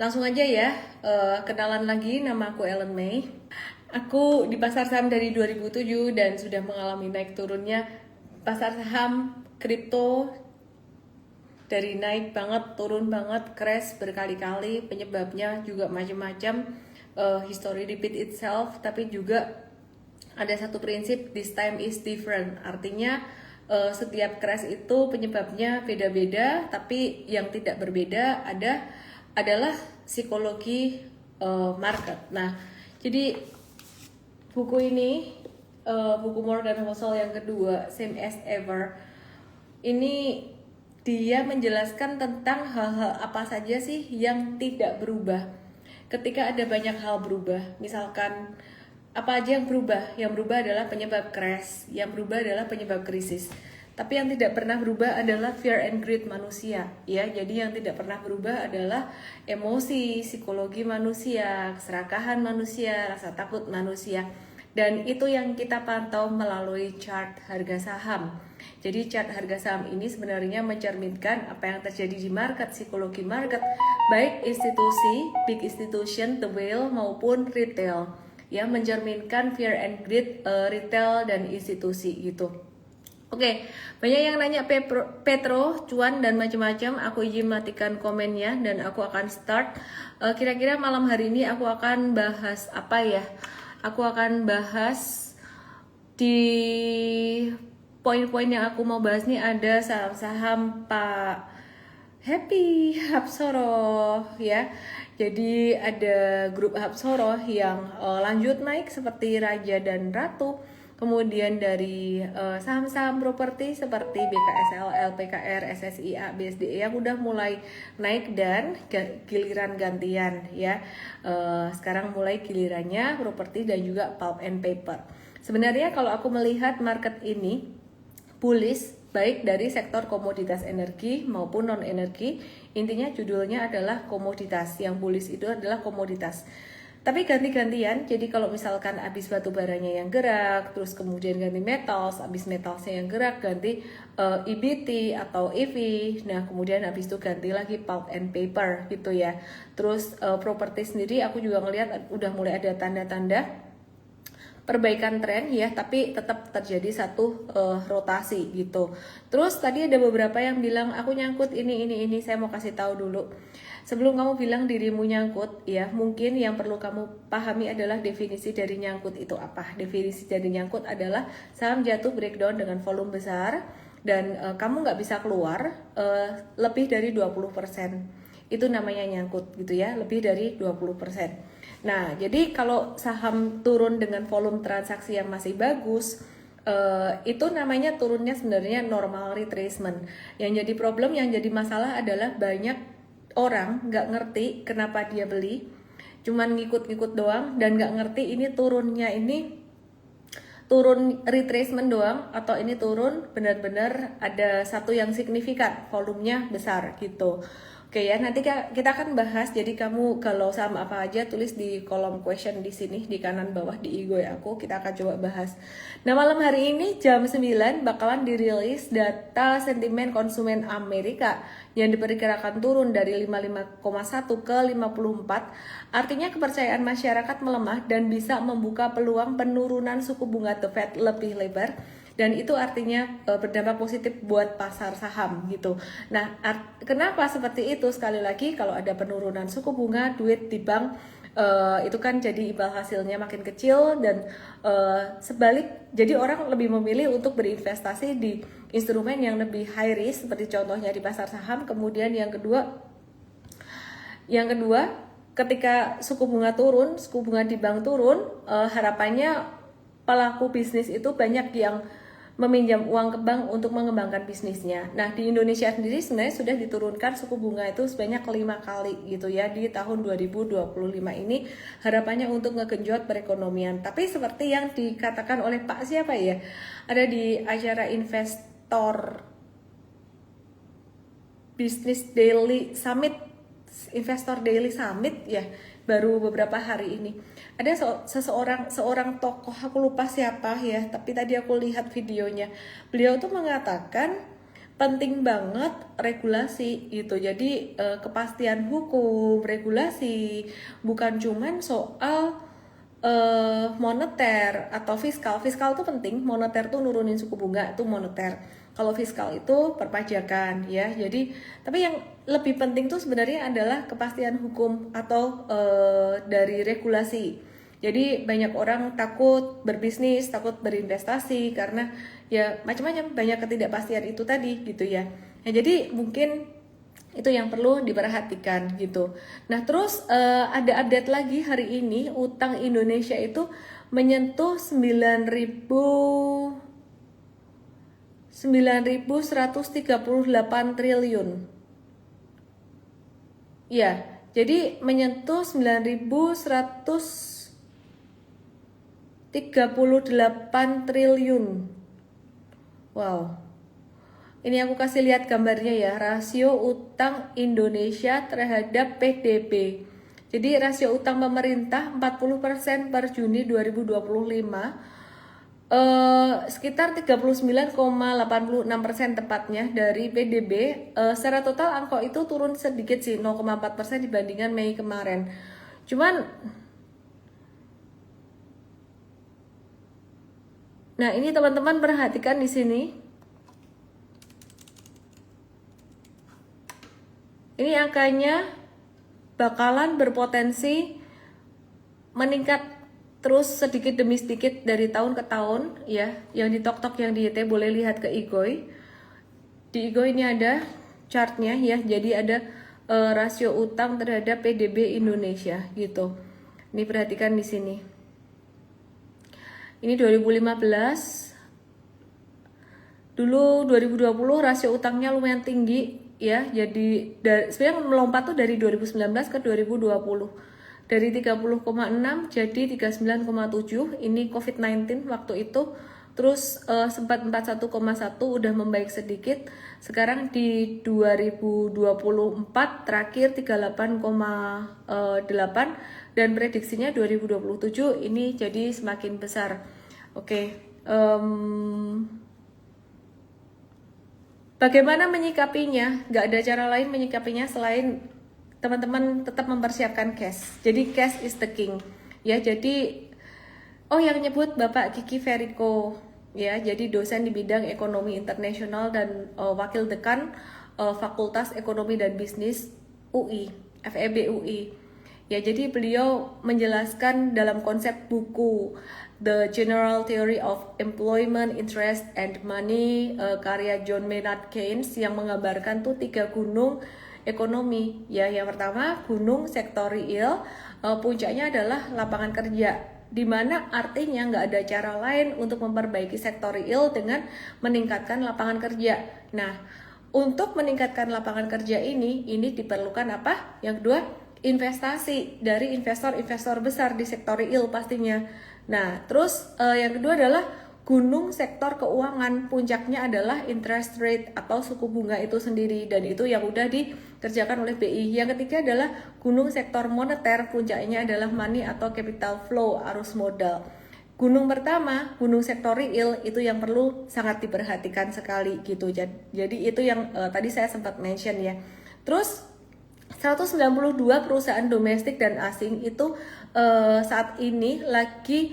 Langsung aja ya, kenalan lagi, nama aku Ellen May. Aku di pasar saham dari 2007 dan sudah mengalami naik turunnya pasar saham kripto dari naik banget, turun banget, crash berkali-kali. Penyebabnya juga macam-macam, history repeat itself, tapi juga ada satu prinsip, this time is different. Artinya setiap crash itu penyebabnya beda-beda, tapi yang tidak berbeda adalah psikologi market. Nah, jadi buku ini, buku Morgan Housel yang kedua, Same as Ever, ini dia menjelaskan tentang hal-hal apa saja sih yang tidak berubah. Ketika ada banyak hal berubah, misalkan apa aja yang berubah? Yang berubah adalah penyebab crash, yang berubah adalah penyebab krisis. Tapi yang tidak pernah berubah adalah fear and greed manusia, ya. Jadi yang tidak pernah berubah adalah emosi, psikologi manusia, keserakahan manusia, rasa takut manusia. Dan itu yang kita pantau melalui chart harga saham. Jadi chart harga saham ini sebenarnya mencerminkan apa yang terjadi di market, psikologi market, baik institusi, big institution, the whale maupun retail. Ya, mencerminkan fear and greed retail dan institusi gitu. Oke, banyak yang nanya Petro, cuan dan macam-macam. Aku izin matikan komennya dan aku akan start. Kira-kira malam hari ini aku akan bahas apa ya? Aku akan bahas di poin-poin yang aku mau bahas nih, ada saham-saham Pak Happy Hapsoro ya. Jadi ada grup Hapsoro yang lanjut naik seperti Raja dan Ratu. Kemudian dari saham-saham properti seperti BKSL, LPKR, SSIA, BSDE yang udah mulai naik dan giliran gantian ya. Sekarang mulai gilirannya properti dan juga pulp and paper. Sebenarnya kalau aku melihat market ini bullish baik dari sektor komoditas energi maupun non energi. Intinya judulnya adalah komoditas. Yang bullish itu adalah komoditas. Tapi ganti-gantian, jadi kalau misalkan habis batu baranya yang gerak, terus kemudian ganti metals, habis metalsnya yang gerak, ganti EBT atau EV, nah kemudian habis itu ganti lagi pulp and paper gitu ya. Terus properti sendiri aku juga ngelihat udah mulai ada tanda-tanda perbaikan tren ya, tapi tetap terjadi satu rotasi gitu. Terus tadi ada beberapa yang bilang aku nyangkut ini. Saya mau kasih tahu dulu. Sebelum kamu bilang dirimu nyangkut ya, mungkin yang perlu kamu pahami adalah definisi dari nyangkut itu apa. Definisi dari nyangkut adalah saham jatuh breakdown dengan volume besar dan kamu nggak bisa keluar lebih dari 20%. Itu namanya nyangkut gitu ya, lebih dari 20%. Nah, jadi kalau saham turun dengan volume transaksi yang masih bagus, itu namanya turunnya sebenarnya normal retracement. Yang jadi problem, yang jadi masalah adalah banyak orang nggak ngerti kenapa dia beli, cuman ngikut-ngikut doang dan nggak ngerti ini turunnya ini turun retracement doang atau ini turun benar-benar ada satu yang signifikan, volumenya besar gitu. Oke ya, nanti kita akan bahas. Jadi kamu kalau saham apa aja tulis di kolom question di sini di kanan bawah di IG aku, kita akan coba bahas. Nah, malam hari ini jam 9 bakalan dirilis data sentimen konsumen Amerika yang diperkirakan turun dari 55,1 ke 54. Artinya kepercayaan masyarakat melemah dan bisa membuka peluang penurunan suku bunga The Fed lebih lebar. Dan itu artinya berdampak positif buat pasar saham gitu. Nah, kenapa seperti itu? Sekali lagi, kalau ada penurunan suku bunga, duit di bank itu kan jadi imbal hasilnya makin kecil dan sebalik, jadi orang lebih memilih untuk berinvestasi di instrumen yang lebih high risk seperti contohnya di pasar saham. Kemudian yang kedua, ketika suku bunga turun, suku bunga di bank turun, harapannya pelaku bisnis itu banyak yang meminjam uang ke bank untuk mengembangkan bisnisnya. Nah, di Indonesia sendiri sebenarnya sudah diturunkan suku bunga itu sebanyak 5 kali gitu ya di tahun 2025 ini, harapannya untuk ngegenjot perekonomian. Tapi seperti yang dikatakan oleh Pak siapa ya? Ada di acara Investor Business Daily Summit, Investor Daily Summit ya, baru beberapa hari ini. Ada seorang tokoh, aku lupa siapa ya, tapi tadi aku lihat videonya. Beliau tuh mengatakan penting banget regulasi gitu. Jadi kepastian hukum, regulasi bukan cuman soal moneter atau fiskal. Fiskal itu penting, moneter tuh nurunin suku bunga itu moneter. Kalau fiskal itu perpajakan ya. Jadi tapi yang lebih penting tuh sebenarnya adalah kepastian hukum atau dari regulasi. Jadi banyak orang takut berbisnis, takut berinvestasi karena ya macam-macam, banyak ketidakpastian itu tadi gitu ya. Nah, jadi mungkin itu yang perlu diperhatikan gitu. Nah, terus ada update lagi hari ini, utang Indonesia itu menyentuh 9.138 triliun. Ya, jadi menyentuh 9.138 triliun. Wow. Ini aku kasih lihat gambarnya ya, rasio utang Indonesia terhadap PDB. Jadi rasio utang pemerintah 40% per Juni 2025, sekitar 39,86% tepatnya dari PDB. Secara total angka itu turun sedikit sih, 0,4% dibandingkan Mei kemarin. Cuman, nah ini teman-teman perhatikan di sini. Ini angkanya bakalan berpotensi meningkat terus sedikit demi sedikit dari tahun ke tahun ya. Yang di TokTok, yang di YT boleh lihat ke Igoy. Di Igoy ini ada chartnya ya. Jadi ada rasio utang terhadap PDB Indonesia gitu. Ini perhatikan di sini. Ini 2015. Dulu 2020 rasio utangnya lumayan tinggi ya, jadi sebenarnya melompat tuh dari 2019 ke 2020, dari 30,6 jadi 39,7. Ini COVID-19 waktu itu, terus sempat 41,1, udah membaik sedikit. Sekarang di 2024 terakhir 38,8, dan prediksinya 2027 ini jadi semakin besar. Oke. Bagaimana menyikapinya? Gak ada cara lain menyikapinya selain teman-teman tetap mempersiapkan cash. Jadi cash is the king. Ya, jadi yang nyebut Bapak Kiki Feriko ya, jadi dosen di bidang ekonomi internasional dan wakil dekan Fakultas Ekonomi dan Bisnis UI, FEB UI. Ya, jadi beliau menjelaskan dalam konsep buku The General Theory of Employment, Interest, and Money, karya John Maynard Keynes, yang menggambarkan tuh 3 gunung ekonomi. Ya, yang pertama gunung sektor real, puncaknya adalah lapangan kerja, dimana artinya nggak ada cara lain untuk memperbaiki sektor real dengan meningkatkan lapangan kerja. Nah, untuk meningkatkan lapangan kerja ini diperlukan apa? Yang kedua, investasi dari investor-investor besar di sektor real pastinya. Nah, terus yang kedua adalah gunung sektor keuangan, puncaknya adalah interest rate atau suku bunga itu sendiri, dan itu yang udah dikerjakan oleh BI. Yang ketiga adalah gunung sektor moneter, puncaknya adalah money atau capital flow, arus modal. Gunung pertama, gunung sektor real, itu yang perlu sangat diperhatikan sekali gitu. Jadi itu yang tadi saya sempat mention ya. Terus 192 perusahaan domestik dan asing itu saat ini lagi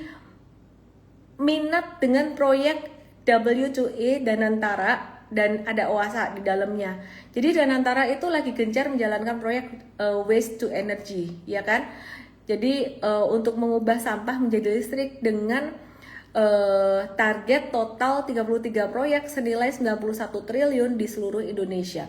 minat dengan proyek W2E Danantara, dan ada OASA di dalamnya. Jadi Danantara itu lagi gencar menjalankan proyek waste to energy, ya kan? Jadi untuk mengubah sampah menjadi listrik dengan target total 33 proyek senilai 91 triliun di seluruh Indonesia.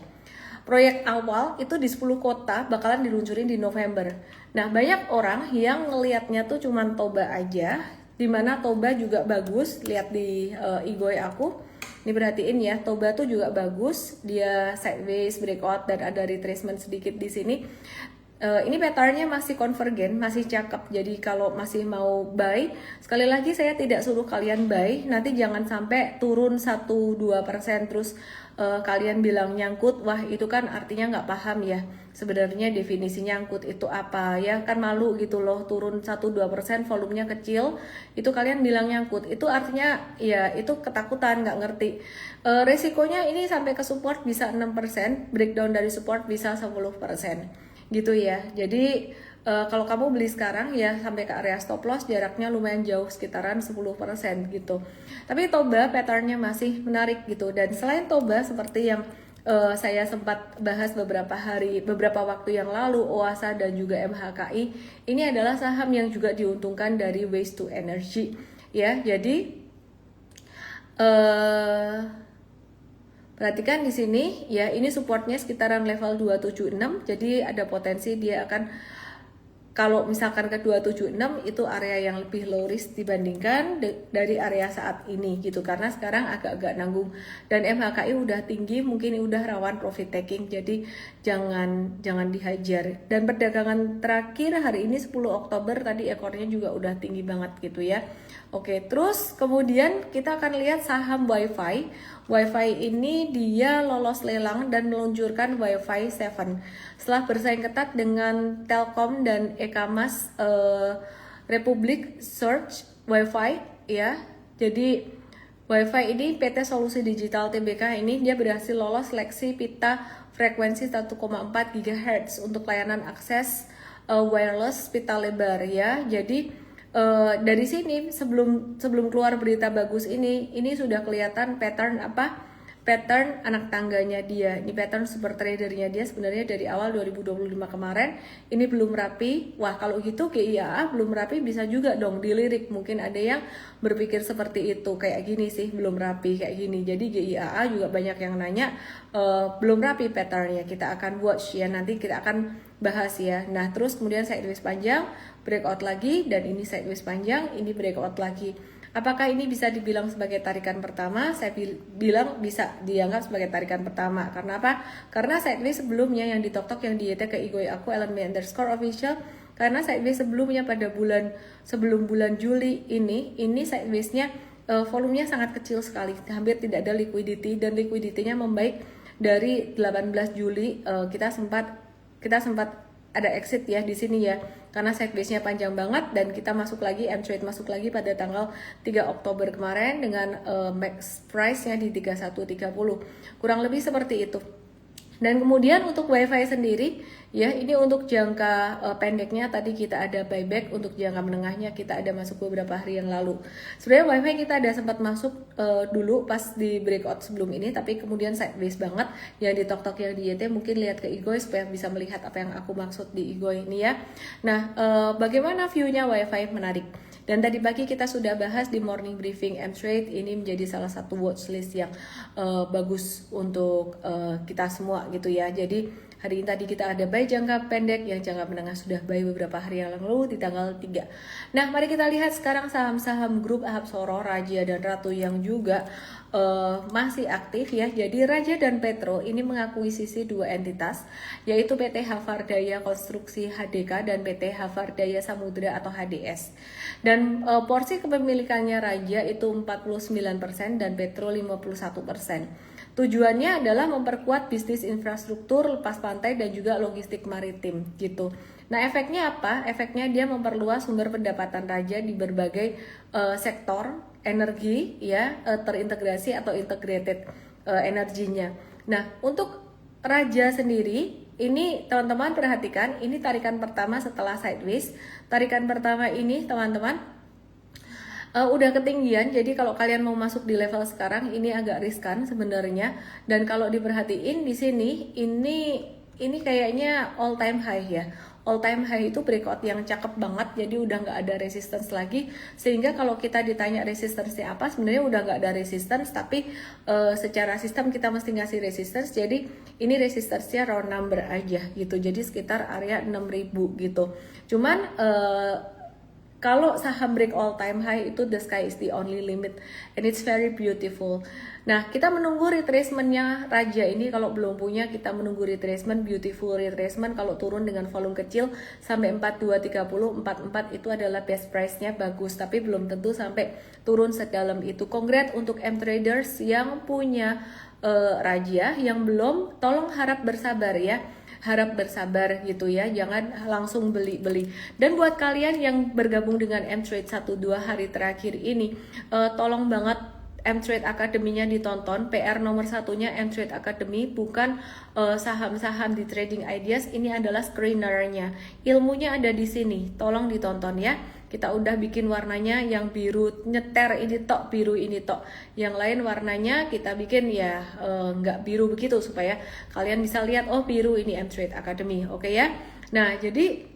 Proyek awal itu di 10 kota bakalan diluncurin di November. Nah, banyak orang yang ngelihatnya tuh cuman Toba aja, dimana Toba juga bagus. Lihat di Igoy aku, ini perhatiin ya, Toba tuh juga bagus, dia sideways, breakout, dan ada retracement sedikit di sini. Ini patternnya masih konvergen, masih cakep. Jadi kalau masih mau buy, sekali lagi saya tidak suruh kalian buy. Nanti jangan sampai turun 1-2% terus kalian bilang nyangkut. Wah, itu kan artinya nggak paham ya. Sebenarnya definisi nyangkut itu apa ya? Kan malu gitu loh, turun 1-2%, volumenya kecil. Itu kalian bilang nyangkut. Itu artinya ya itu ketakutan, nggak ngerti. Resikonya ini sampai ke support bisa 6%, breakdown dari support bisa 10%. Gitu ya. Jadi kalau kamu beli sekarang ya sampai ke area stop loss jaraknya lumayan jauh sekitaran 10% gitu. Tapi Toba patternnya masih menarik gitu, dan selain Toba seperti yang saya sempat bahas beberapa waktu yang lalu, OASA dan juga MHKI, ini adalah saham yang juga diuntungkan dari waste to energy ya. Jadi perhatikan di sini ya, ini supportnya sekitaran level 276, jadi ada potensi dia akan, kalau misalkan ke 276 itu area yang lebih low risk dibandingkan dari area saat ini gitu, karena sekarang agak-agak nanggung dan MHKI udah tinggi, mungkin udah rawan profit taking, jadi jangan dihajar. Dan perdagangan terakhir hari ini 10 Oktober tadi ekornya juga udah tinggi banget gitu ya. Oke, terus kemudian kita akan lihat saham WiFi. WiFi ini dia lolos lelang dan meluncurkan WiFi 7 setelah bersaing ketat dengan Telkom dan Ekamas Republic Search WiFi ya. Jadi WiFi ini PT Solusi Digital Tbk ini dia berhasil lolos seleksi pita frekuensi 1,4 GHz untuk layanan akses wireless pita lebar ya. Jadi dari sini sebelum keluar berita bagus ini sudah kelihatan pattern anak tangganya dia. Ini pattern super tradernya dia sebenarnya dari awal 2025 kemarin ini belum rapi. Wah, kalau gitu GIAA belum rapi bisa juga dong dilirik. Mungkin ada yang berpikir seperti itu, kayak gini sih belum rapi kayak gini. Jadi GIAA juga banyak yang nanya belum rapi patternnya. Kita akan watch ya, nanti kita akan bahas ya. Nah, terus kemudian sideways panjang, breakout lagi, dan ini sideways panjang, ini breakout lagi. Apakah ini bisa dibilang sebagai tarikan pertama? Saya bilang bisa dianggap sebagai tarikan pertama. Karena apa? Karena sideways sebelumnya yang di TokTok yang di YT ke Igoi aku @LMB_official, karena sideways sebelumnya pada sebelum bulan Juli ini sidewaysnya volumenya sangat kecil sekali, hampir tidak ada liquidity, dan liquidity-nya membaik dari 18 Juli. Kita sempat ada exit ya di sini ya, karena sideways-nya panjang banget, dan kita masuk lagi, M-Trade masuk lagi pada tanggal 3 Oktober kemarin dengan max price-nya di 31.30. Kurang lebih seperti itu. Dan kemudian untuk WiFi sendiri ya, ini untuk jangka pendeknya tadi kita ada buyback, untuk jangka menengahnya kita ada masuk beberapa hari yang lalu. Sebenarnya WiFi kita ada sempat masuk dulu pas di breakout sebelum ini, tapi kemudian sideways banget. Yang di TokTok yang di YT mungkin lihat ke Igoi supaya bisa melihat apa yang aku maksud di Igoi ini ya. Nah, bagaimana view-nya WiFi? Menarik. Dan tadi pagi kita sudah bahas di morning briefing M-Trade, ini menjadi salah satu watchlist yang bagus untuk kita semua gitu ya. Jadi hari ini tadi kita ada buy jangka pendek, yang jangka menengah sudah buy beberapa hari yang lalu di tanggal 3. Nah, mari kita lihat sekarang saham-saham grup Hapsoro, Raja dan Ratu yang juga masih aktif ya. Jadi Raja dan Petro ini mengakuisisi dua entitas, yaitu PT Havardaya Konstruksi HDK dan PT Havardaya Samudra atau HDS. Dan porsi kepemilikannya Raja itu 49% dan Petro 51%. Tujuannya adalah memperkuat bisnis infrastruktur lepas pantai dan juga logistik maritim gitu. Nah, efeknya apa? Efeknya dia memperluas sumber pendapatan Raja di berbagai sektor energi ya, terintegrasi atau integrated energinya. Nah, untuk Raja sendiri ini teman-teman perhatikan, ini tarikan pertama setelah sideways. Tarikan pertama ini teman-teman udah ketinggian, jadi kalau kalian mau masuk di level sekarang ini agak riskan sebenarnya. Dan kalau diperhatiin di sini ini kayaknya all time high ya. All time high itu breakout yang cakep banget, jadi udah nggak ada resistance lagi. Sehingga kalau kita ditanya resistance-nya apa, sebenarnya udah nggak ada resistance, tapi secara sistem kita mesti ngasih resistance. Jadi ini resistance-nya round number aja gitu, jadi sekitar area 6000 gitu. Cuman kalau saham break all time high itu the sky is the only limit and it's very beautiful. Nah, kita menunggu retracement-nya Raja ini. Kalau belum punya, kita menunggu retracement, beautiful retracement. Kalau turun dengan volume kecil sampai 4230, 44 itu adalah best price-nya bagus, tapi belum tentu sampai turun sedalam itu. Congrats untuk M traders yang punya Raja, yang belum tolong harap bersabar ya. Harap bersabar gitu ya, jangan langsung beli-beli. Dan buat kalian yang bergabung dengan M-Trade 1-2 hari terakhir ini, tolong banget M-Trade Academy-nya ditonton. PR nomor satunya M-Trade Academy, bukan saham-saham di Trading Ideas. Ini adalah screener-nya, ilmunya ada di sini, tolong ditonton ya. Kita udah bikin warnanya yang biru nyeter ini tok, biru ini tok. Yang lain warnanya kita bikin ya nggak biru begitu, supaya kalian bisa lihat oh biru ini M-Trade Academy, oke ya. Nah, jadi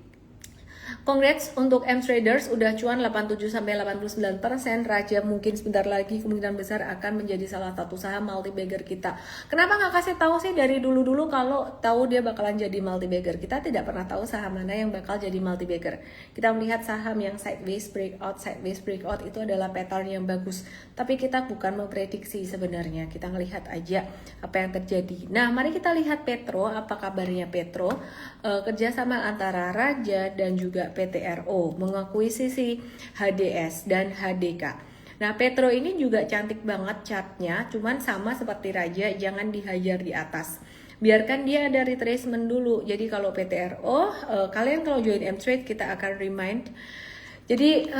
congrats untuk M-Traders udah cuan 87-89%. Raja mungkin sebentar lagi kemungkinan besar akan menjadi salah satu saham multi-bagger kita. Kenapa nggak kasih tahu sih dari dulu-dulu? Kalau tahu dia bakalan jadi multi-bagger, kita tidak pernah tahu saham mana yang bakal jadi multi-bagger. Kita melihat saham yang sideways breakout itu adalah pattern yang bagus. Tapi kita bukan memprediksi sebenarnya, kita ngelihat aja apa yang terjadi. Nah, mari kita lihat Petro, apa kabarnya Petro? Kerjasama antara Raja dan juga PTRO mengakuisisi HDS dan HDK. Nah, Petro ini juga cantik banget chartnya, cuman sama seperti Raja, jangan dihajar di atas. Biarkan dia ada retracement dulu. Jadi kalau PTRO, kalian kalau join M-Trade kita akan remind. Jadi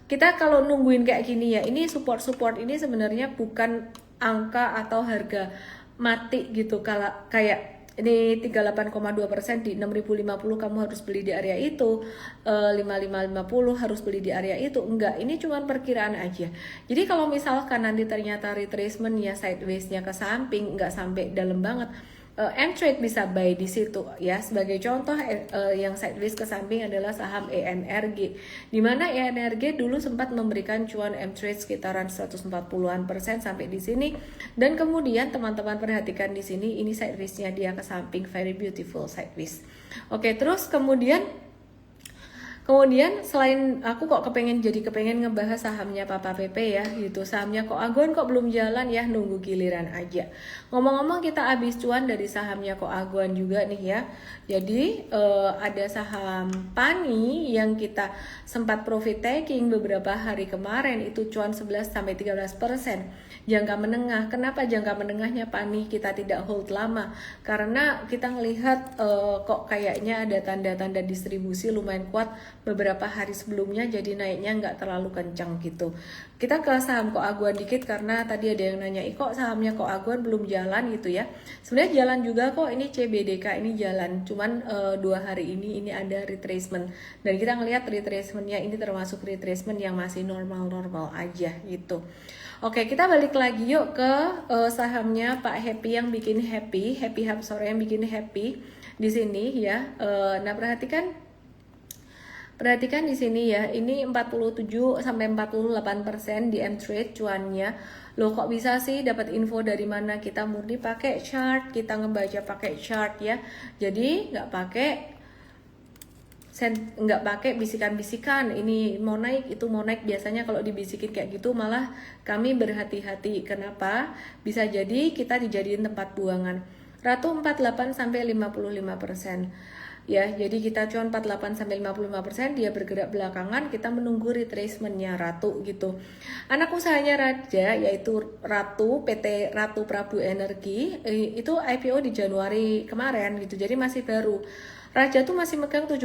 kita kalau nungguin kayak gini ya, ini support ini sebenarnya bukan angka atau harga mati gitu. Kalau kayak ini 38,2% di 6050 kamu harus beli di area itu, 5550 harus beli di area itu. Enggak, ini cuma perkiraan aja. Jadi kalau misalkan nanti ternyata retracement ya sideways-nya ke samping, enggak sampai dalam banget, M-Trade bisa buy di situ ya. Sebagai contoh yang sideways ke samping adalah saham ENRG, di mana ENRG dulu sempat memberikan cuan M-Trade sekitaran 140-an persen sampai di sini, dan kemudian teman-teman perhatikan di sini ini sideways-nya dia ke samping, very beautiful sideways. Oke, terus kemudian selain aku kok kepengen ngebahas sahamnya Papa Pepe ya gitu, sahamnya kok Aguan kok belum jalan ya, nunggu giliran aja. Ngomong-ngomong kita habis cuan dari sahamnya kok Aguan juga nih ya. Jadi ada saham Pani yang kita sempat profit taking beberapa hari kemarin, itu cuan 11-13%. Jangka menengah, kenapa jangka menengahnya Pani kita tidak hold lama? Karena kita ngelihat kok kayaknya ada tanda-tanda distribusi lumayan kuat beberapa hari sebelumnya, jadi naiknya nggak terlalu kencang gitu. Kita ke saham kok Aguan dikit, karena tadi ada yang nanya, kok sahamnya kok Aguan belum jalan gitu ya. Sebenarnya jalan juga kok, ini CBDK ini jalan, cuman 2 hari ini ada retracement, dan kita ngelihat retracementnya ini termasuk retracement yang masih normal-normal aja gitu. Oke, kita balik lagi yuk ke sahamnya Pak Happy yang bikin happy Hapsoro yang bikin happy di sini ya. Nah, perhatikan di sini ya, ini 47-48% di M-Trade cuannya. Loh, kok bisa sih dapat info dari mana? Kita murni pakai chart, kita ngebaca pakai chart ya. Jadi nggak pakai bisikan-bisikan, ini mau naik, itu mau naik. Biasanya kalau dibisikin kayak gitu malah kami berhati-hati. Kenapa? Bisa jadi kita dijadiin tempat buangan. Ratu 48-55%. Ya, jadi kita cuan 48-55%, dia bergerak belakangan, kita menunggu retracementnya Ratu gitu. Anak usahanya Raja yaitu Ratu, PT Ratu Prabu Energi, itu IPO di Januari kemarin gitu, jadi masih baru. Raja tuh masih megang 70%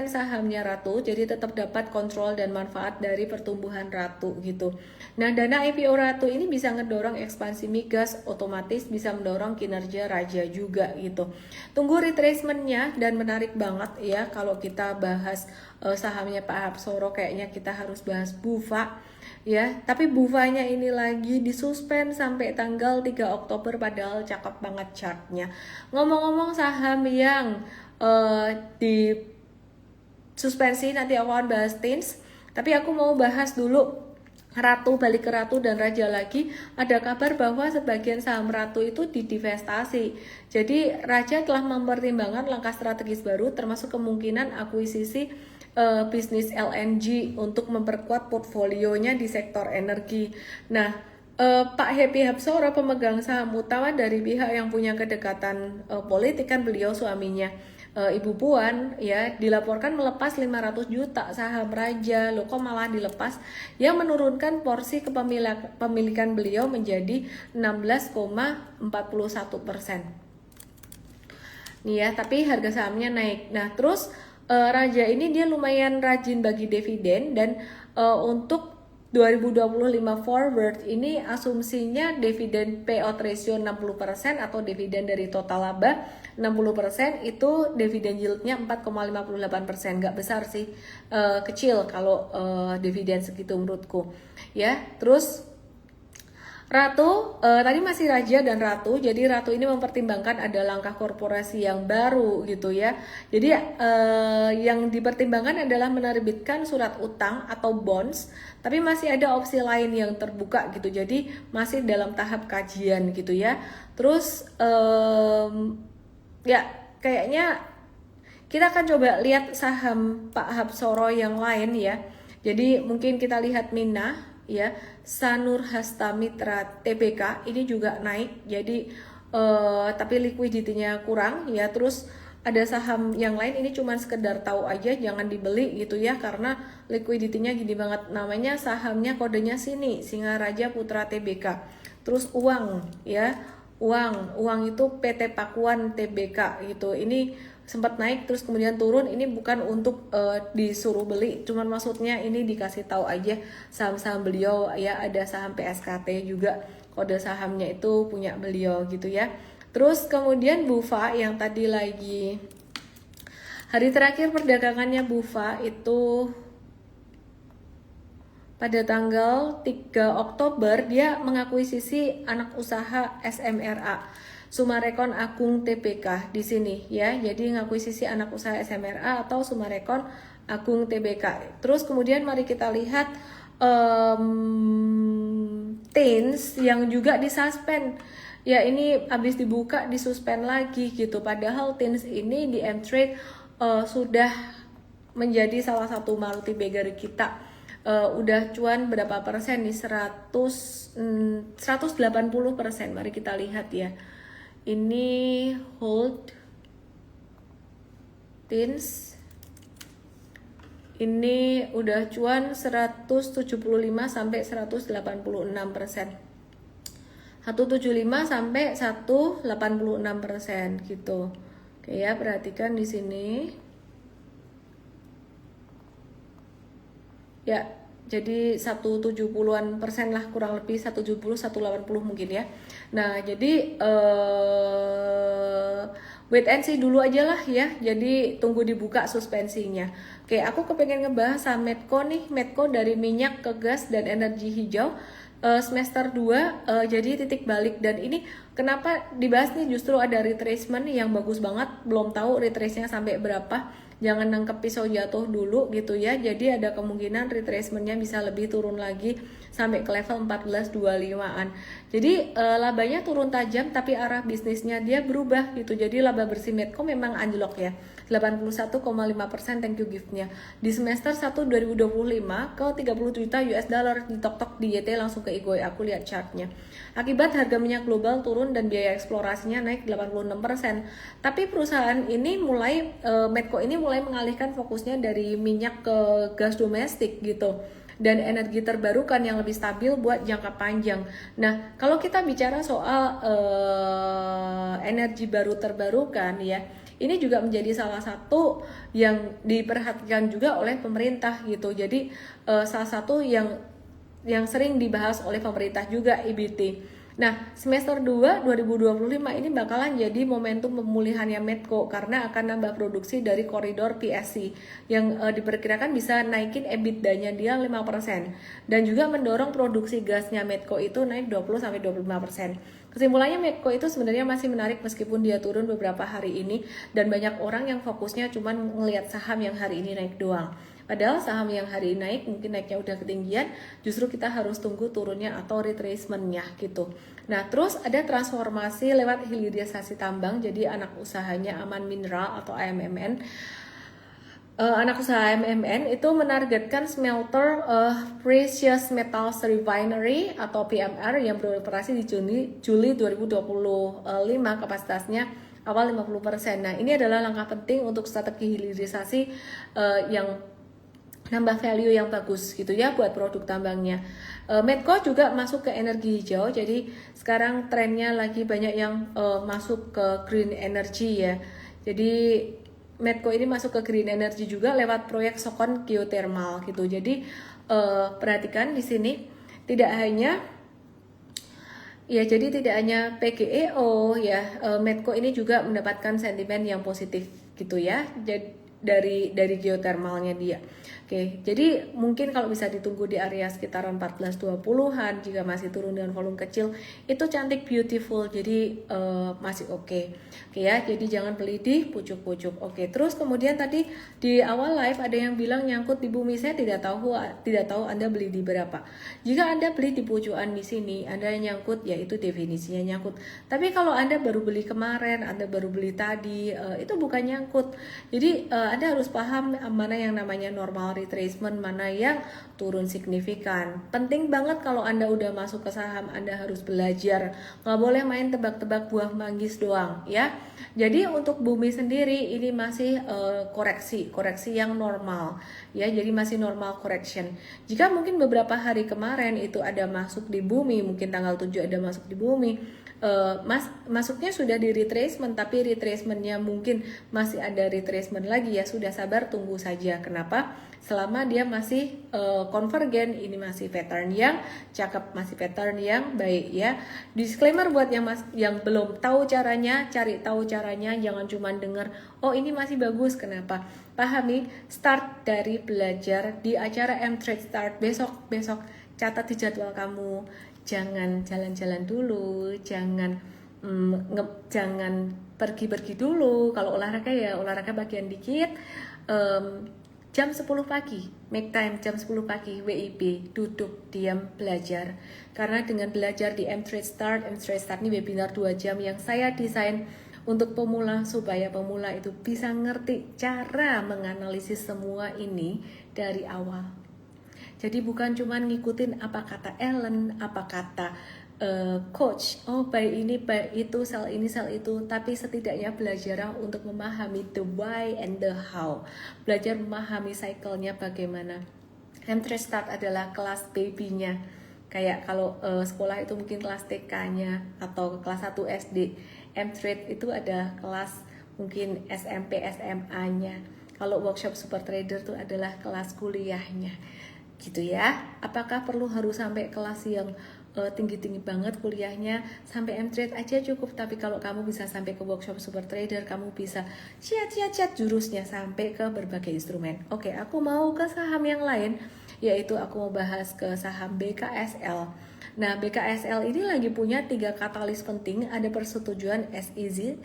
sahamnya Ratu, jadi tetap dapat kontrol dan manfaat dari pertumbuhan Ratu gitu. Nah, dana IPO Ratu ini bisa ngedorong ekspansi migas, otomatis bisa mendorong kinerja Raja juga gitu. Tunggu retracementnya, dan menarik banget ya kalau kita bahas sahamnya Pak Hapsoro, kayaknya kita harus bahas Bufa ya. Tapi Bufanya ini lagi disuspend sampai tanggal 3 Oktober padahal cakep banget chartnya. Ngomong-ngomong saham yang di suspensi, nanti aku akan bahas Teens, tapi aku mau bahas dulu Ratu, balik ke Ratu dan Raja lagi. Ada kabar bahwa sebagian saham Ratu itu didivestasi. Jadi Raja telah mempertimbangkan langkah strategis baru, termasuk kemungkinan akuisisi bisnis LNG untuk memperkuat portfolionya di sektor energi. Nah, Pak Happy Hapsoro, pemegang saham utama dari pihak yang punya kedekatan politik, kan beliau suaminya Ibu Puan, ya, dilaporkan melepas 500 juta saham Raja. Loh, kok malah dilepas, yang menurunkan porsi kepemilikan beliau menjadi 16,41%. Nih ya, tapi harga sahamnya naik. Nah, terus Raja ini dia lumayan rajin bagi dividen, dan untuk 2025 forward ini asumsinya dividen payout ratio 60% atau dividen dari total laba 60%, itu dividen yieldnya 4,58%. Nggak besar sih, kecil kalau dividen segitu menurutku ya. Terus Ratu, tadi masih Raja dan Ratu. Jadi Ratu ini mempertimbangkan ada langkah korporasi yang baru gitu ya. Jadi yang dipertimbangkan adalah menerbitkan surat utang atau bonds, tapi masih ada opsi lain yang terbuka gitu. Jadi masih dalam tahap kajian gitu ya. Terus ya kayaknya kita akan coba lihat saham Pak Hapsoro yang lain ya. Jadi mungkin kita lihat Minah ya, Sanur Hasta Mitra Tbk ini juga naik, jadi tapi liquidity-nya kurang ya. Terus ada saham yang lain, ini cuma sekedar tahu aja, jangan dibeli gitu ya, karena liquidity-nya gini banget. Namanya sahamnya kodenya sini, Singaraja Putra Tbk. Terus uang ya, uang itu PT Pakuan Tbk gitu. Ini sempat naik terus kemudian turun. Ini bukan untuk disuruh beli, cuman maksudnya ini dikasih tahu aja saham-saham beliau ya. Ada saham PSKT juga, kode sahamnya itu punya beliau gitu ya. Terus kemudian Bufa yang tadi lagi hari terakhir perdagangannya, Bufa itu pada tanggal 3 Oktober dia mengakuisisi anak usaha SMRA, Sumarekon Agung Tbk di sini ya. Jadi ngakuisisi anak usaha SMRA atau Sumarekon Agung Tbk. Terus kemudian mari kita lihat Teens yang juga disuspend. Ya, ini habis dibuka disuspend lagi gitu. Padahal Teens ini di M-Trade sudah menjadi salah satu multi bagger kita. Udah cuan berapa persen nih? 180%. Mari kita lihat ya. Ini hold Teens ini udah cuan 175 sampai 186%. 175 sampai 186% gitu. Oke ya, perhatikan di sini. Ya, jadi 170-an persen lah, kurang lebih 170 180 mungkin ya. Nah, jadi wait and see dulu aja lah ya. Jadi tunggu dibuka suspensinya. Oke, aku kepengen ngebahas saham Medco nih. Medco dari minyak ke gas dan energi hijau. Semester 2 jadi titik balik, dan ini kenapa dibahas nih, justru ada retracement yang bagus banget. Belum tahu retrace-nya sampai berapa, jangan nangkep pisau jatuh dulu gitu ya. Jadi ada kemungkinan retracement-nya bisa lebih turun lagi sampai ke level 14.25-an. Jadi labanya turun tajam, tapi arah bisnisnya dia berubah gitu. Jadi laba bersih Medco memang anjlok ya, 81,5%. thank you gift-nya di semester 1 2025 ke 30 juta US dollar. Ditok-tok di YT langsung ke Igoy, aku lihat chartnya. Akibat harga minyak global turun dan biaya eksplorasinya naik 86%. Tapi perusahaan ini mulai Medco ini mulai mengalihkan fokusnya dari minyak ke gas domestik gitu, dan energi terbarukan yang lebih stabil buat jangka panjang. Nah, kalau kita bicara soal energi baru terbarukan ya, ini juga menjadi salah satu yang diperhatikan juga oleh pemerintah gitu. Jadi salah satu yang sering dibahas oleh pemerintah juga EBT. Nah, semester 2 2025 ini bakalan jadi momentum pemulihannya Medco karena akan nambah produksi dari koridor PSC yang diperkirakan bisa naikin EBITDA-nya dia 5% dan juga mendorong produksi gasnya Medco itu naik 20-25%. Kesimpulannya, Medco itu sebenarnya masih menarik meskipun dia turun beberapa hari ini dan banyak orang yang fokusnya cuma ngelihat saham yang hari ini naik doang. Padahal saham yang hari ini naik, mungkin naiknya udah ketinggian, justru kita harus tunggu turunnya atau retracement-nya gitu. Nah, terus ada transformasi lewat hilirisasi tambang, jadi anak usahanya Aman Mineral atau AMMN. Anak usaha MMN itu menargetkan smelter Precious Metals Refinery atau PMR yang beroperasi di Juli 2025, kapasitasnya awal 50%. Nah, ini adalah langkah penting untuk strategi hilirisasi yang nambah value yang bagus gitu ya buat produk tambangnya. Medco juga masuk ke energi hijau, jadi sekarang trennya lagi banyak yang masuk ke green energy ya. Jadi Medco ini masuk ke green energy juga lewat proyek Sokon geothermal gitu. Jadi perhatikan di sini tidak hanya jadi tidak hanya PGEO ya, Medco ini juga mendapatkan sentimen yang positif gitu ya. Jadi dari geothermalnya dia. Oke, jadi mungkin kalau bisa ditunggu di area sekitaran 14-20-an jika masih turun dengan volume kecil, itu cantik beautiful, jadi masih oke. Oke ya, jadi jangan beli di pucuk-pucuk. Oke, terus kemudian tadi di awal live ada yang bilang nyangkut di bumi, saya tidak tahu Anda beli di berapa. Jika Anda beli di pucukan di sini, Anda nyangkut, ya itu definisinya nyangkut. Tapi kalau Anda baru beli kemarin, Anda baru beli tadi, itu bukan nyangkut. Jadi Anda harus paham mana yang namanya normal retracement, mana yang turun signifikan. Penting banget kalau Anda udah masuk ke saham, Anda harus belajar. Nggak boleh main tebak-tebak buah manggis doang ya. Jadi untuk bumi sendiri ini masih koreksi yang normal ya. Jadi masih normal correction. Jika mungkin beberapa hari kemarin itu ada masuk di bumi, mungkin tanggal 7 ada masuk di bumi, masuknya sudah di retracement, tapi retracementnya mungkin masih ada retracement lagi, ya sudah sabar tunggu saja. Kenapa? Selama dia masih konvergen, ini masih pattern yang cakep, masih pattern yang baik ya. Disclaimer buat yang belum tahu caranya, cari tahu caranya, jangan cuma dengar oh ini masih bagus. Kenapa? Pahami, start dari belajar di acara M-Trade Start besok catat di jadwal kamu. Jangan jalan-jalan dulu, jangan pergi-pergi dulu. Kalau olahraga ya olahraga bagian dikit. Jam 10 pagi, make time jam 10 pagi, WIB, duduk, diam, belajar. Karena dengan belajar di M-Trade Start ini webinar 2 jam yang saya desain untuk pemula, supaya pemula itu bisa ngerti cara menganalisis semua ini dari awal. Jadi bukan cuma ngikutin apa kata Ellen, apa kata coach, oh buy ini, buy itu, sell ini, sell itu, tapi setidaknya belajar untuk memahami the why and the how. Belajar memahami cycle-nya bagaimana. M-Trade Start adalah kelas baby-nya. Kayak kalau sekolah itu mungkin kelas TK-nya atau kelas 1 SD. M-Trade itu ada kelas mungkin SMP, SMA-nya. Kalau workshop Super Trader itu adalah kelas kuliahnya. Gitu ya. Apakah perlu harus sampai kelas yang tinggi-tinggi banget kuliahnya? Sampai M-Trade aja cukup. Tapi kalau kamu bisa sampai ke workshop Super Trader, kamu bisa ciat jurusnya sampai ke berbagai instrumen. Oke, aku mau ke saham yang lain, yaitu aku mau bahas ke saham BKSL. Nah, BKSL ini lagi punya 3 katalis penting. Ada persetujuan SEC,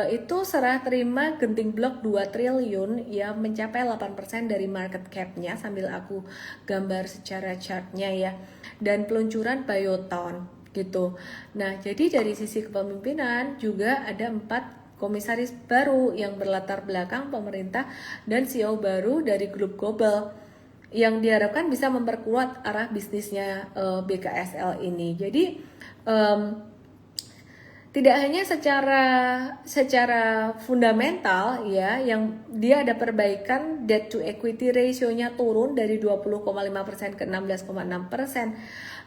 itu serah terima genting blok 2 triliun ya, mencapai 8% dari market cap-nya, sambil aku gambar secara chart-nya ya. Dan peluncuran Bioton gitu. Nah, jadi dari sisi kepemimpinan juga ada 4 komisaris baru yang berlatar belakang pemerintah dan CEO baru dari grup global, yang diharapkan bisa memperkuat arah bisnisnya BKSL ini. Jadi tidak hanya secara fundamental ya, yang dia ada perbaikan debt to equity ratio-nya turun dari 20,5% ke 16,6%.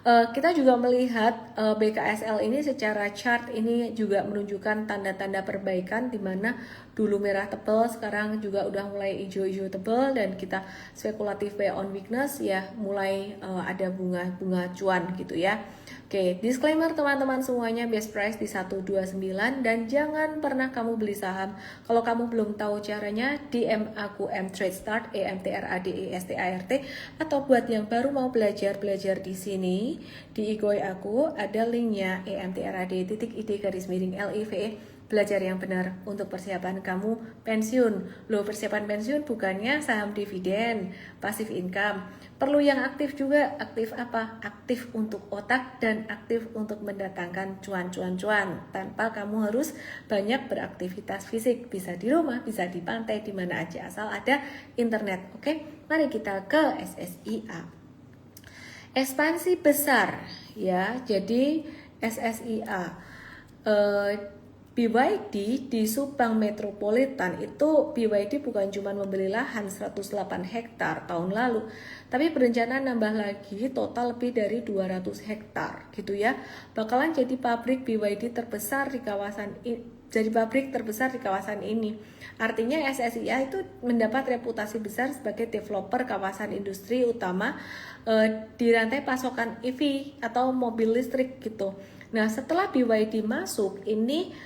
Kita juga melihat BKSL ini secara chart ini juga menunjukkan tanda-tanda perbaikan, di mana dulu merah tebal, sekarang juga udah mulai hijau-hijau tebal, dan kita spekulatif buy on weakness ya, mulai ada bunga cuan gitu ya. Oke, disclaimer teman-teman semuanya, best price di 129, dan jangan pernah kamu beli saham kalau kamu belum tahu caranya. DM aku M-Trade Start, EMTRADESTART, atau buat yang baru mau belajar di sini di Igoi aku ada linknya EMTRAD.id_LIVE. belajar yang benar untuk persiapan kamu pensiun. Loh, persiapan pensiun bukannya saham dividen, passive income. Perlu yang aktif juga. Aktif apa? Aktif untuk otak dan aktif untuk mendatangkan cuan-cuan-cuan. Tanpa kamu harus banyak beraktivitas fisik. Bisa di rumah, bisa di pantai, di mana aja asal ada internet. Oke, mari kita ke SSIA. Ekspansi besar ya. Jadi SSIA BYD di Subang Metropolitan itu BYD bukan cuma membeli lahan 108 hektar tahun lalu, tapi berencana nambah lagi total lebih dari 200 hektar gitu ya. Bakalan jadi pabrik BYD terbesar di kawasan ini. Artinya SSIA itu mendapat reputasi besar sebagai developer kawasan industri utama di rantai pasokan EV atau mobil listrik gitu. Nah, setelah BYD masuk ini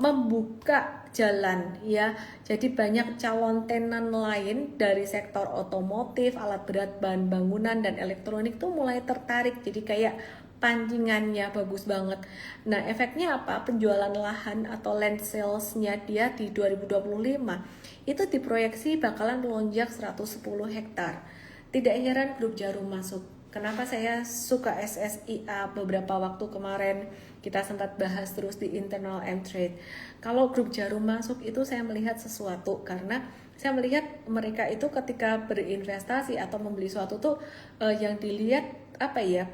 membuka jalan ya. Jadi banyak calon tenan lain dari sektor otomotif, alat berat, bahan bangunan dan elektronik tuh mulai tertarik. Jadi kayak pancingannya bagus banget. Nah, efeknya apa? Penjualan lahan atau land sales-nya dia di 2025 itu diproyeksi bakalan melonjak 110 hektar. Tidak heran Grup Jarum masuk. Kenapa saya suka SSIA? Beberapa waktu kemarin kita sempat bahas terus di internal M-Trade. Kalau Grup Jarum masuk itu saya melihat sesuatu, karena saya melihat mereka itu ketika berinvestasi atau membeli suatu tuh yang dilihat apa ya,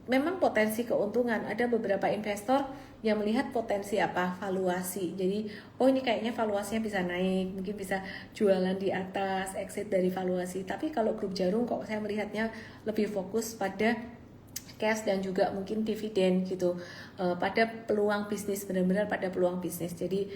memang potensi keuntungan. Ada beberapa investor yang melihat potensi apa, valuasi. Jadi oh ini kayaknya valuasinya bisa naik, mungkin bisa jualan di atas, exit dari valuasi. Tapi kalau Grup Jarum kok saya melihatnya lebih fokus pada cash dan juga mungkin dividen gitu, pada peluang bisnis, benar-benar pada peluang bisnis. Jadi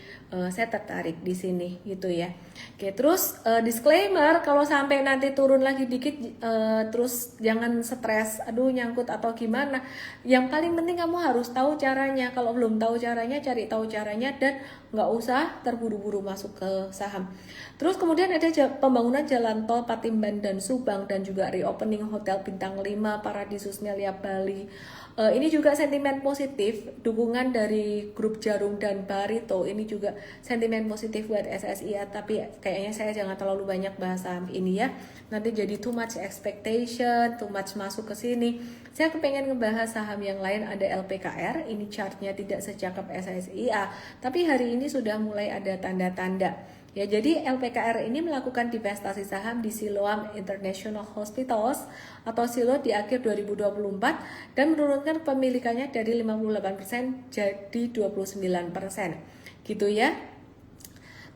saya tertarik di sini gitu ya. Oke, terus disclaimer, kalau sampai nanti turun lagi dikit terus jangan stres, aduh nyangkut atau gimana. Yang paling penting kamu harus tahu caranya. Kalau belum tahu caranya, cari tahu caranya dan nggak usah terburu-buru masuk ke saham. Terus kemudian ada pembangunan jalan tol Patimban dan Subang dan juga reopening Hotel Bintang 5 Paradisus Melia Bali. Ini juga sentimen positif, dukungan dari Grup Jarum dan Barito. Ini juga sentimen positif buat SSIA, tapi kayaknya saya jangan terlalu banyak bahas saham ini ya. Nanti jadi too much expectation, too much masuk ke sini. Saya kepengen ngebahas saham yang lain, ada LPKR. Ini chartnya tidak secakep SSIA, tapi hari ini sudah mulai ada tanda-tanda. Ya, jadi LPKR ini melakukan divestasi saham di Siloam International Hospitals atau Silo di akhir 2024 dan menurunkan kepemilikannya dari 58% jadi 29%. Gitu ya.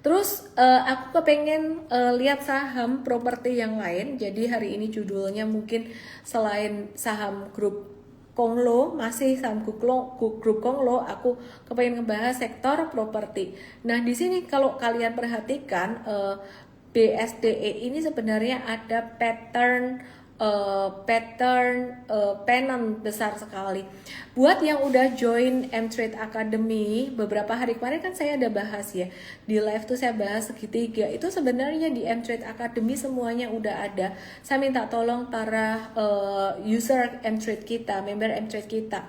Terus aku kepengen lihat saham properti yang lain. Jadi hari ini judulnya mungkin selain saham grup Konglo, masih saham grup Konglo, aku kepengen ngebahas sektor properti. Nah, di sini kalau kalian perhatikan BSDE ini sebenarnya ada pattern pennant besar sekali. Buat yang udah join M-Trade Academy beberapa hari kemarin kan saya ada bahas ya, di live tuh saya bahas segitiga. Itu sebenarnya di M-Trade Academy semuanya udah ada. Saya minta tolong para user M-Trade kita, member M-Trade kita,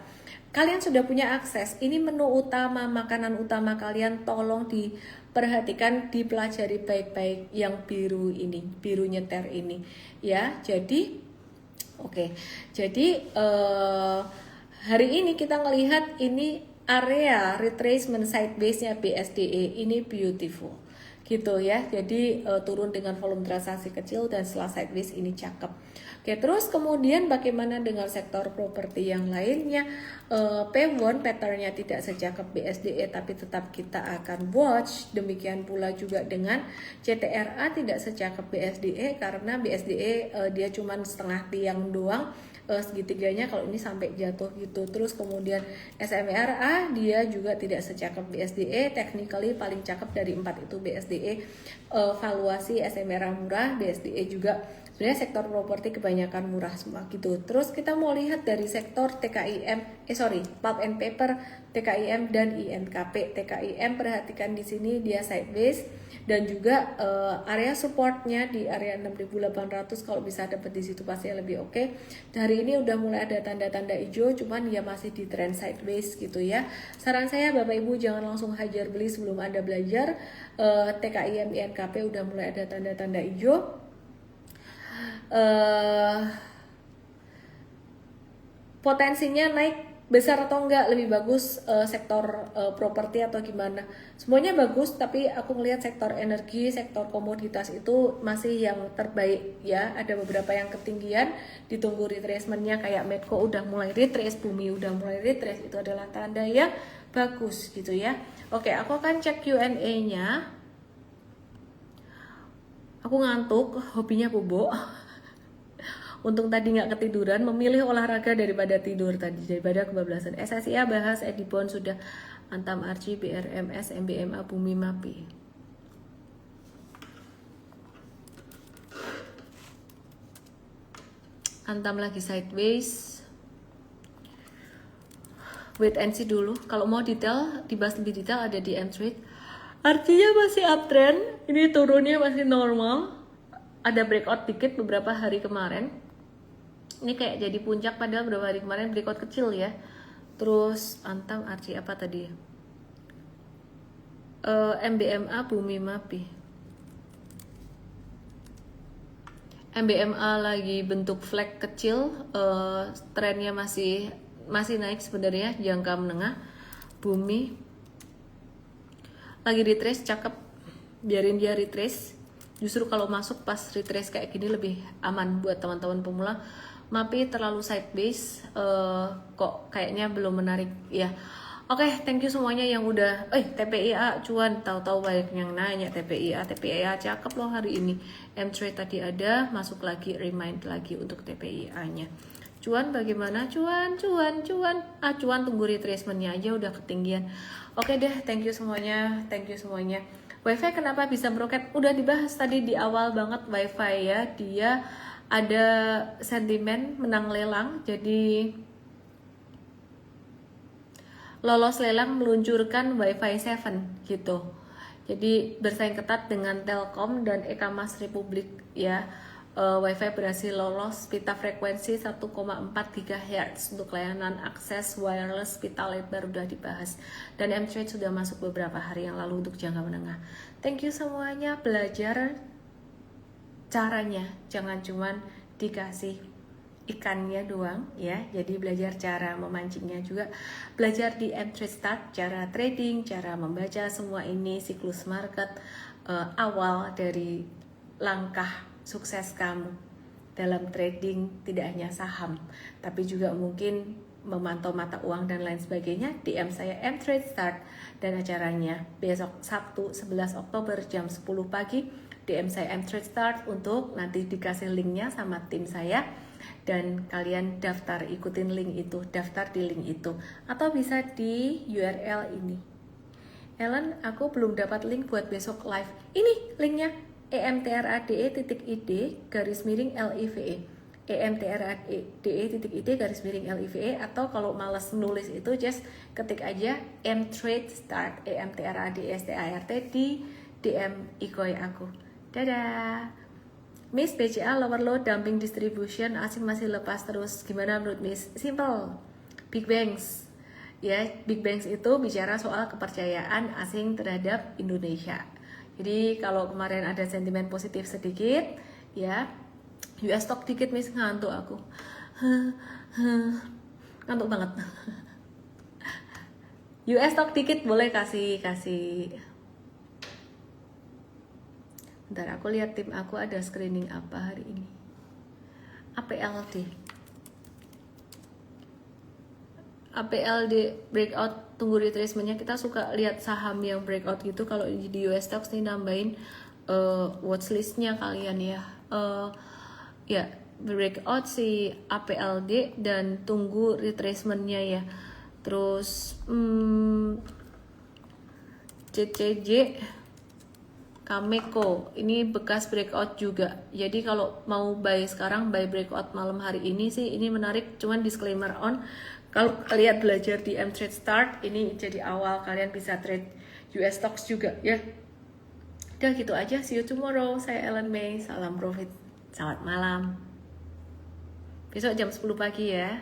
kalian sudah punya akses. Ini menu utama, makanan utama kalian, tolong diperhatikan, dipelajari baik-baik yang biru ini, biru nyeter ini ya. Jadi oke. Jadi hari ini kita ngelihat ini area retracement sideways-nya BSDE ini beautiful gitu ya. Jadi turun dengan volume transaksi kecil dan setelah sideways ini cakep. Oke, terus kemudian bagaimana dengan sektor properti yang lainnya? P1 patternnya tidak secakep BSDE, tapi tetap kita akan watch. Demikian pula juga dengan CTRA tidak secakep BSDE karena BSDE dia cuma setengah tiang doang. Segitiganya kalau ini sampai jatuh gitu. Terus kemudian SMRA dia juga tidak secakep BSDE, technically paling cakep dari 4 itu BSDE. Valuasi SMRA murah, BSDE juga Sebenarnya sektor properti kebanyakan murah semua gitu. Terus kita mau lihat dari sektor TKIM, pulp and paper, TKIM dan INKP. TKIM perhatikan di sini dia sideways dan juga area supportnya di area 6.800, kalau bisa dapat di situ pasti lebih oke. Hari ini udah mulai ada tanda-tanda hijau, cuman dia masih di trend sideways gitu ya. Saran saya Bapak Ibu jangan langsung hajar beli sebelum Anda belajar. TKIM, INKP udah mulai ada tanda-tanda hijau. Potensinya naik besar atau enggak, lebih bagus sektor properti atau gimana, semuanya bagus, tapi aku ngelihat sektor energi, sektor komoditas itu masih yang terbaik ya. Ada beberapa yang ketinggian, ditunggu retracementnya, kayak Medco udah mulai retrace, Bumi udah mulai retrace, itu adalah tanda yang bagus gitu ya. Oke, aku akan cek Q&A nya. Aku ngantuk, hobinya bobo. Untung tadi nggak ketiduran, memilih olahraga daripada tidur tadi, daripada kebablasan. SSIA bahas, Edibon sudah, Antam Arci, BRMS, MBMA, Bumi Mapi. Antam lagi sideways. Wait and see dulu. Kalau mau detail, dibahas lebih detail ada di M-Trade. Artinya masih uptrend, ini turunnya masih normal. Ada breakout dikit beberapa hari kemarin. Ini kayak jadi puncak, padahal beberapa hari kemarin breakout kecil ya. Terus Antam Arci apa tadi? MBMA Bumi Mapi. MBMA lagi bentuk flag kecil, trennya masih naik sebenarnya, jangka menengah. Bumi lagi retrace, cakep, biarin dia retrace. Justru kalau masuk pas retrace kayak gini lebih aman buat teman-teman pemula. Mapi terlalu sideways, kok kayaknya belum menarik ya. Oke, thank you semuanya yang udah TPIA cuan, tahu-tahu banyak yang nanya TPIA cakep loh hari ini. M-Trade tadi ada, masuk lagi, remind lagi untuk TPIA-nya. Cuan bagaimana? Cuan tunggu retracementnya aja udah ketinggian. Oke deh, thank you semuanya. WiFi kenapa bisa meroket? Udah dibahas tadi di awal banget WiFi ya, dia ada sentimen menang lelang, jadi lolos lelang meluncurkan Wi-Fi 7 gitu. Jadi bersaing ketat dengan Telkom dan Ekamas Republik ya. Wi-Fi berhasil lolos pita frekuensi 1,4 GHz untuk layanan akses wireless pita lebar udah dibahas. Dan M-Trade sudah masuk beberapa hari yang lalu untuk jangka menengah. Thank you semuanya, belajar caranya, jangan cuman dikasih ikannya doang ya. Jadi belajar cara memancingnya juga, belajar di M-Trade Start, cara trading, cara membaca semua ini, siklus market, awal dari langkah sukses kamu dalam trading, tidak hanya saham tapi juga mungkin memantau mata uang dan lain sebagainya. DM saya M-Trade Start, dan acaranya besok Sabtu 11 Oktober jam 10 pagi. DM saya M-Trade Start untuk nanti dikasih linknya sama tim saya, dan kalian daftar, ikutin link itu, daftar di link itu, atau bisa di URL ini. Ellen, aku belum dapat link buat besok live. Ini linknya, emtrade.id/live, emtrade.id/live, atau kalau males nulis itu just ketik aja M-Trade Start, EMTRADSTART di DM Ikoy aku. Dadah. Miss, BCA lower low dumping distribution, asing masih lepas terus, gimana menurut Miss? Simple, Big Banks ya. Big Banks itu bicara soal kepercayaan asing terhadap Indonesia. Jadi kalau kemarin ada sentimen positif sedikit ya, US stock dikit, Miss, ngantuk aku. Ngantuk banget. US stock dikit boleh kasih. Bentar, aku lihat tim aku ada screening apa hari ini. APLD breakout, tunggu retracementnya. Kita suka lihat saham yang breakout gitu. Kalau di US stocks nih nambahin watchlistnya kalian ya. Ya breakout si APLD dan tunggu retracementnya ya. Terus CCJ Kameko, ini bekas breakout juga. Jadi kalau mau buy sekarang, buy breakout malam hari ini sih, ini menarik. Cuman disclaimer on, kalau kalian belajar di M-Trade Start, ini jadi awal kalian bisa trade US stocks juga ya. Udah gitu aja, see you tomorrow. Saya Ellen May, salam profit, selamat malam. Besok jam 10 pagi ya.